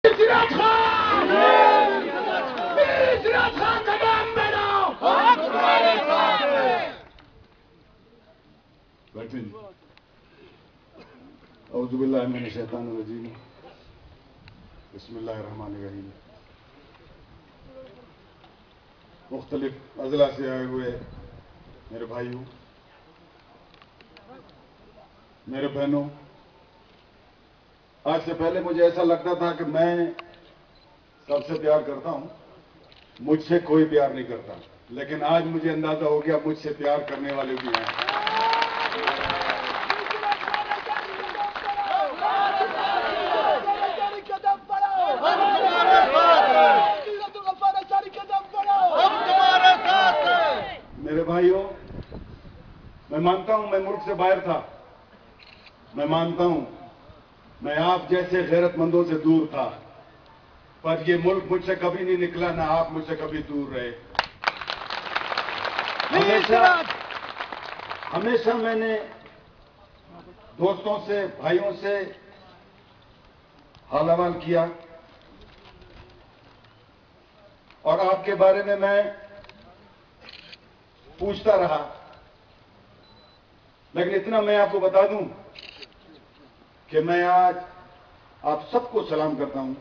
सिराज खान, सिराज खान का नाम मेरा तुम्हारे साथ है। बैठे जी। औज़ु बिल्लाहि मिनश शैतानिर रजीम, बिस्मिल्लाहिर रहमानिर रहीम। मुख्तलिफ अज़ला से आए हुए मेरे भाइयों, मेरे बहनों, आज से पहले मुझे ऐसा लगता था कि मैं सबसे प्यार करता हूं, मुझसे कोई प्यार नहीं करता, लेकिन आज मुझे अंदाजा हो गया मुझसे प्यार करने वाले भी हैं। मेरे भाइयों, मैं मानता हूं मैं मुल्क से बाहर था, मैं मानता हूं मैं आप जैसे गैरतमंदों से दूर था, पर ये मुल्क मुझसे कभी नहीं निकला, ना आप मुझसे कभी दूर रहे। हमेशा मैंने दोस्तों से, भाइयों से हाल अहवाल किया और आपके बारे में मैं पूछता रहा, लेकिन इतना मैं आपको बता दूं कि मैं आज आप सबको सलाम करता हूं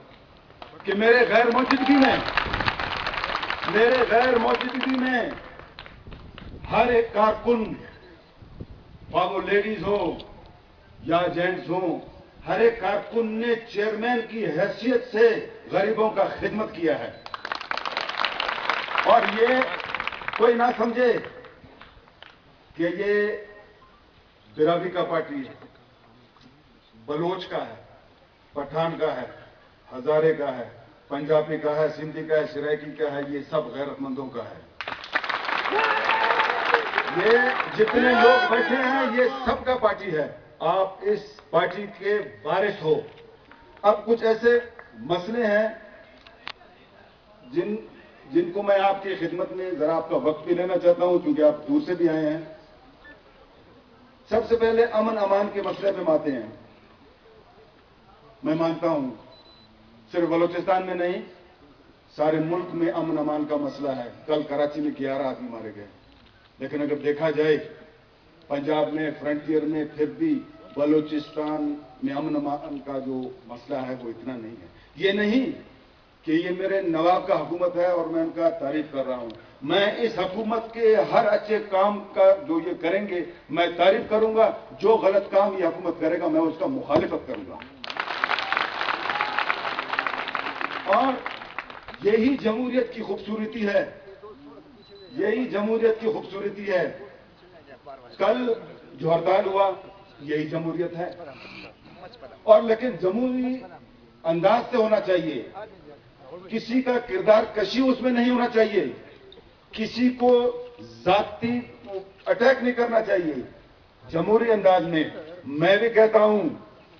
कि मेरे गैर मौजूदगी में हर एक कारकुन, वो लेडीज हो या जेंट्स हो, हर एक कारकुन ने चेयरमैन की हैसियत से गरीबों का खिदमत किया है। और ये कोई ना समझे कि ये बिरादरी का पार्टी है, बलोच का है, पठान का है, हजारे का है, पंजाबी का है, सिंधी का है, सराइकी का है, ये सब गैरतमंदों का है। ये जितने लोग बैठे हैं ये सबका पार्टी है। आप इस पार्टी के वारिस हो। अब कुछ ऐसे मसले हैं जिनको मैं आपकी खिदमत में जरा आपका वक्त भी लेना चाहता हूं, क्योंकि आप दूर से भी आए हैं। सबसे पहले अमन अमान के मसले पे आते हैं। मैं मानता हूं सिर्फ बलूचिस्तान में नहीं, सारे मुल्क में अमन अमान का मसला है। कल कराची में 11 आदमी मारे गए, लेकिन अगर देखा जाए पंजाब में, फ्रंटियर में, फिर भी बलूचिस्तान में अमन अमान का जो मसला है वो इतना नहीं है। ये नहीं कि ये मेरे नवाब का हुकूमत है और मैं उनका तारीफ कर रहा हूं। मैं इस हुकूमत के हर अच्छे काम का जो ये करेंगे मैं तारीफ करूंगा, जो गलत काम ये हुकूमत करेगा मैं उसका मुखालिफत करूंगा। और यही जमहूरियत की खूबसूरती है, यही जमहूरियत की खूबसूरती है। कल जो हड़ताल हुआ यही जमहूरियत है, और लेकिन जमहूरी अंदाज से होना चाहिए। किसी का किरदार कशी उसमें नहीं होना चाहिए, किसी को जाती अटैक नहीं करना चाहिए। जमहूरी अंदाज में मैं भी कहता हूं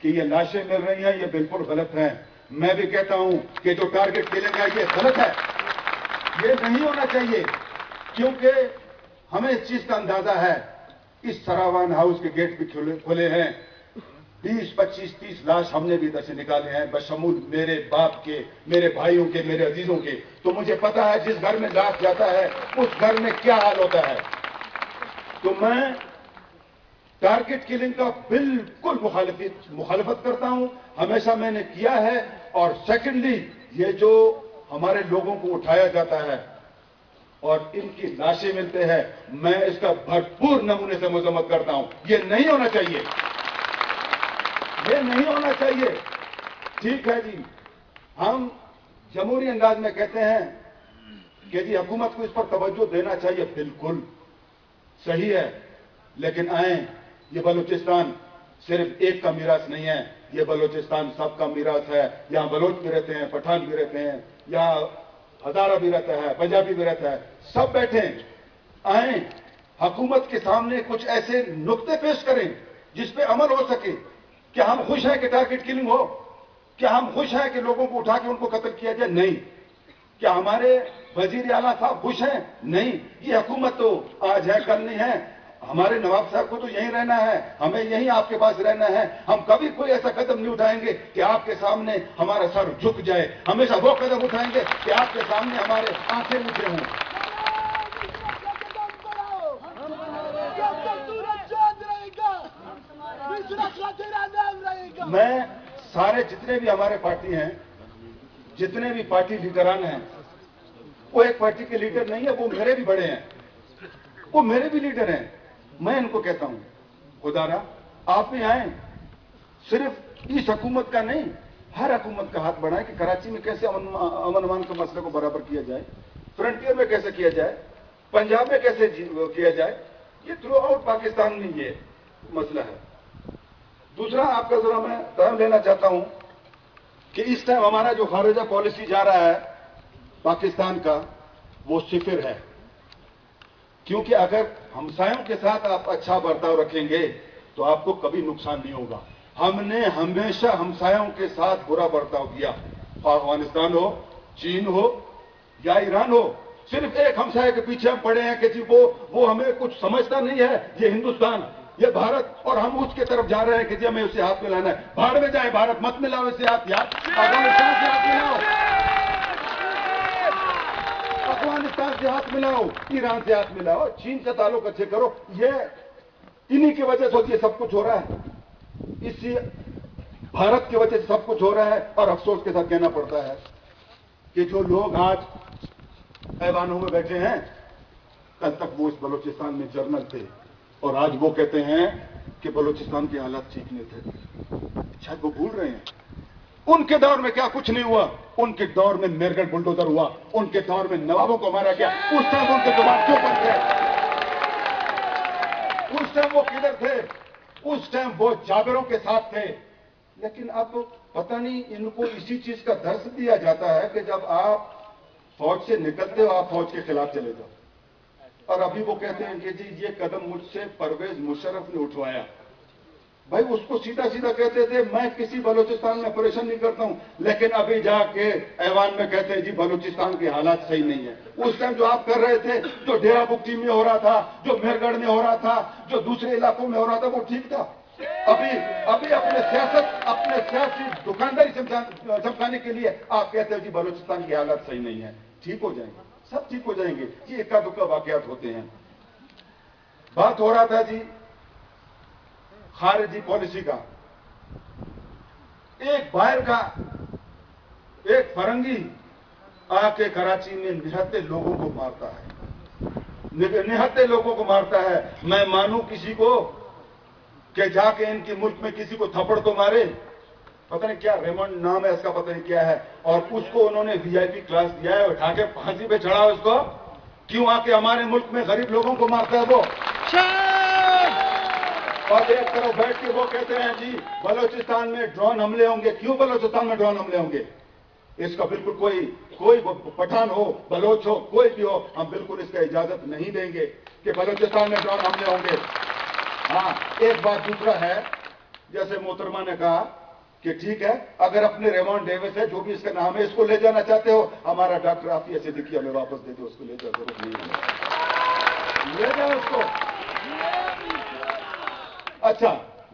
कि ये लाशें मिल रही हैं ये बिल्कुल गलत है। मैं भी कहता हूं कि जो टारगेट किलिंग है ये गलत है, ये नहीं होना चाहिए, क्योंकि हमें इस चीज का अंदाजा है। इस सरावान हाउस के गेट भी खुले हैं, 20, 25, 30 लाश हमने भी इधर से निकाले हैं, बशमूल मेरे बाप के, मेरे भाइयों के, मेरे अजीजों के। तो मुझे पता है जिस घर में लाश जाता है उस घर में क्या हाल होता है। तो मैं टारगेट किलिंग का बिल्कुल मुखालिफत करता हूं, हमेशा मैंने किया है। और सेकेंडली, ये जो हमारे लोगों को उठाया जाता है और इनकी लाशें मिलते हैं, मैं इसका भरपूर नमूने से मजम्मत करता हूं। ये नहीं होना चाहिए, ये नहीं होना चाहिए। ठीक है जी, हम जमहूरी अंदाज में कहते हैं कि जी हुकूमत को इस पर तवज्जो देना चाहिए, बिल्कुल सही है। लेकिन आए, ये बलूचिस्तान सिर्फ एक का मीरास नहीं है, ये बलूचिस्तान सबका मीरास है। यहां बलोच भी रहते हैं, पठान भी रहते हैं, यहां हजारा भी रहता है, पंजाबी भी रहता है, सब बैठे आए, हुकूमत के सामने कुछ ऐसे नुक्ते पेश करें जिस पे अमल हो सके। क्या हम खुश हैं कि टारगेट किलिंग हो? क्या हम खुश हैं कि लोगों को उठा के उनको कत्ल किया जाए? नहीं। क्या हमारे वजीर आला साहब खुश हैं? नहीं। ये हुकूमत तो आज है कल नहीं है। हमारे नवाब साहब को तो यहीं रहना है, हमें यहीं आपके पास रहना है। हम कभी कोई ऐसा कदम नहीं उठाएंगे कि आपके सामने हमारा सर झुक जाए। हमेशा वो कदम उठाएंगे कि आपके सामने हमारे आंखें नीचे हों। मैं सारे जितने भी हमारे पार्टी हैं, जितने भी पार्टी लीडरान हैं, वो एक पार्टी के लीडर नहीं है, वो मेरे भी बड़े हैं, वो मेरे भी लीडर हैं। मैं इनको कहता हूं, खुदारा आप भी आए, सिर्फ इस हुकूमत का नहीं, हर हुकूमत का हाथ बढ़ाएं कि कराची में कैसे अमन अमान के मसले को बराबर किया जाए, फ्रंटियर में कैसे किया जाए, पंजाब में कैसे किया जाए। ये थ्रू आउट पाकिस्तान में ये मसला है। दूसरा, आपका जरा मैं टाइम लेना चाहता हूं कि इस टाइम हमारा जो खारिजा पॉलिसी जा रहा है पाकिस्तान का, वो सिफिर है। क्योंकि अगर हमसायों के साथ आप अच्छा बर्ताव रखेंगे तो आपको कभी नुकसान नहीं होगा। हमने हमेशा हमसायों के साथ बुरा बर्ताव किया, अफगानिस्तान हो, चीन हो या ईरान हो। सिर्फ एक हमसाये के पीछे हम पड़े हैं कि जी वो हमें कुछ समझता नहीं है, ये हिंदुस्तान, ये भारत, और हम उसके तरफ जा रहे हैं कि जी हमें उसे हाथ मिलाना है। भाड़ में जाए भारत, मत मिलाओ इसे हाथ, यार अफगानिस्तान से हाथ मिलाओ, अफगानिस्तान से हाथ मिलाओ, ईरान से हाथ मिलाओ, चीन से ताल्लुक अच्छे करो। ये इन्हीं की वजह से ये सब कुछ हो रहा है, इसी भारत की वजह से सब कुछ हो रहा है। और अफसोस के साथ कहना पड़ता है कि जो लोग आज ऐवानों में बैठे हैं, कल तक वो इस बलूचिस्तान में जर्नल थे और आज वो कहते हैं कि बलूचिस्तान के हालात ठीक नहीं थे। शायद वो भूल रहे हैं उनके दौर में क्या कुछ नहीं हुआ। उनके दौर में मेरगढ़ बुलडोजर हुआ, उनके दौर में नवाबों को मारा गया। उस टाइम उनके जवाब क्यों बन गए? उस टाइम वो किधर थे? उस टाइम वो जाबिरों के साथ थे। लेकिन अब पता नहीं इनको इसी चीज का दर्श दिया जाता है कि जब आप फौज से निकलते हो आप फौज के खिलाफ चले जाओ। और अभी वो कहते हैं कि जी ये कदम मुझसे परवेज मुशर्रफ ने उठवाया। भाई उसको सीधा सीधा कहते थे मैं किसी बलूचिस्तान में ऑपरेशन नहीं करता हूं, लेकिन अभी जाके ऐवान में कहते हैं जी बलूचिस्तान के हालात सही नहीं है। उस टाइम जो आप कर रहे थे, जो डेरा बुक्टी में हो रहा था, जो मेरगढ़ में हो रहा था, जो दूसरे इलाकों में हो रहा था, वो ठीक था। अभी अपने सियासी दुकानदारी चमकाने के लिए आप कहते हो जी बलूचिस्तान के हालात सही नहीं है। ठीक हो जाएंगे, सब ठीक हो जाएंगे। ये इक्का दुक्का वाकयात होते हैं। बात हो रहा था जी खारिजी पॉलिसी का। एक बाहर का एक फरंगी आके कराची में निहत्ते लोगों को मारता है, निहत्ते लोगों को मारता है। मैं मानूं किसी को कि जाके इनके मुल्क में किसी को थप्पड़ तो मारे, पता नहीं क्या रेमंड नाम है इसका, पता नहीं क्या है, और उसको उन्होंने वीआईपी क्लास दिया है, उठा के फांसी पे चढ़ा उसको। क्यों आके हमारे मुल्क में गरीब लोगों को मारता है वो? और एक तरफ बैठ के वो कहते हैं जी बलूचिस्तान में ड्रोन हमले होंगे। क्यों बलूचिस्तान में ड्रोन हमले होंगे? इसका बिल्कुल कोई पठान हो, बलोच हो, कोई भी हो, हम बिल्कुल इसका इजाजत नहीं देंगे कि बलूचिस्तान में ड्रोन हमले होंगे। हाँ, एक बात दूसरा है, जैसे मोहतरमा ने कहा कि ठीक है अगर अपने रेमंड डेविस है, जो भी इसका नाम है, इसको ले जाना चाहते हो, हमारा डॉक्टर आफिया सिद्दीकी हमें वापस दे दो, उसको ले जाओ, जरूरत नहीं है, ले जाओ उसको। अच्छा,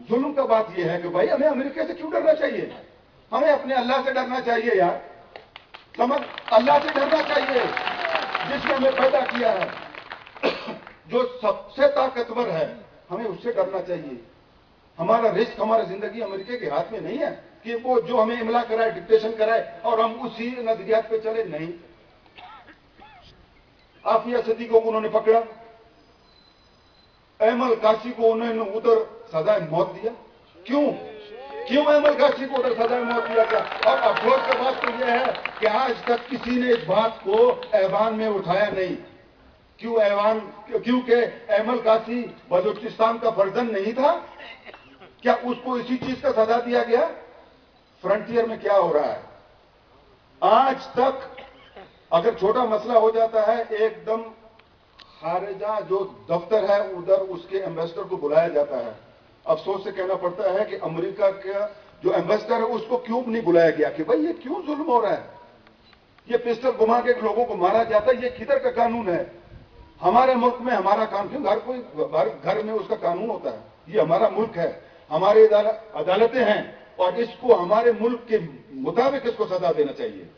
जुल्म का बात यह है कि भाई हमें अमेरिका से क्यों डरना चाहिए? हमें अपने अल्लाह से डरना चाहिए यार। समझ, अल्लाह से डरना चाहिए जिसने हमें पैदा किया है, जो सबसे ताकतवर है, हमें उससे डरना चाहिए। हमारा रिस्क, हमारी जिंदगी अमेरिका के हाथ में नहीं है कि वो जो हमें इमला कराए, डिक्टेशन कराए और हम उसी नजरियात पे चले। नहीं, आफिया सिद्दीकी को उन्होंने पकड़ा, अहमल काशी को उन्होंने उधर सजाए मौत दिया। क्यों अहमल काशी को उधर सजाए मौत दिया गया? और अफसोस की बात तो यह है कि आज तक किसी ने इस बात को ऐवान में उठाया नहीं। क्योंकि अहमल काशी बलूचिस्तान का फर्जन नहीं था क्या? उसको इसी चीज का सजा दिया गया। फ्रंटियर में क्या हो रहा है आज तक? अगर छोटा मसला हो जाता है, एकदम खारिजा जो दफ्तर है उधर उसके एम्बेसडर को बुलाया जाता है। अफसोस से कहना पड़ता है कि अमेरिका का जो एम्बेसडर है उसको क्यों नहीं बुलाया गया कि भाई ये क्यों जुल्म हो रहा है, ये पिस्टल घुमा के लोगों को मारा जाता है, ये किधर का कानून है? हमारे मुल्क में हमारा कानून क्यों, हर घर में उसका कानून होता है। ये हमारा मुल्क है, हमारी अदालतें हैं और इसको हमारे मुल्क के मुताबिक इसको सजा देना चाहिए।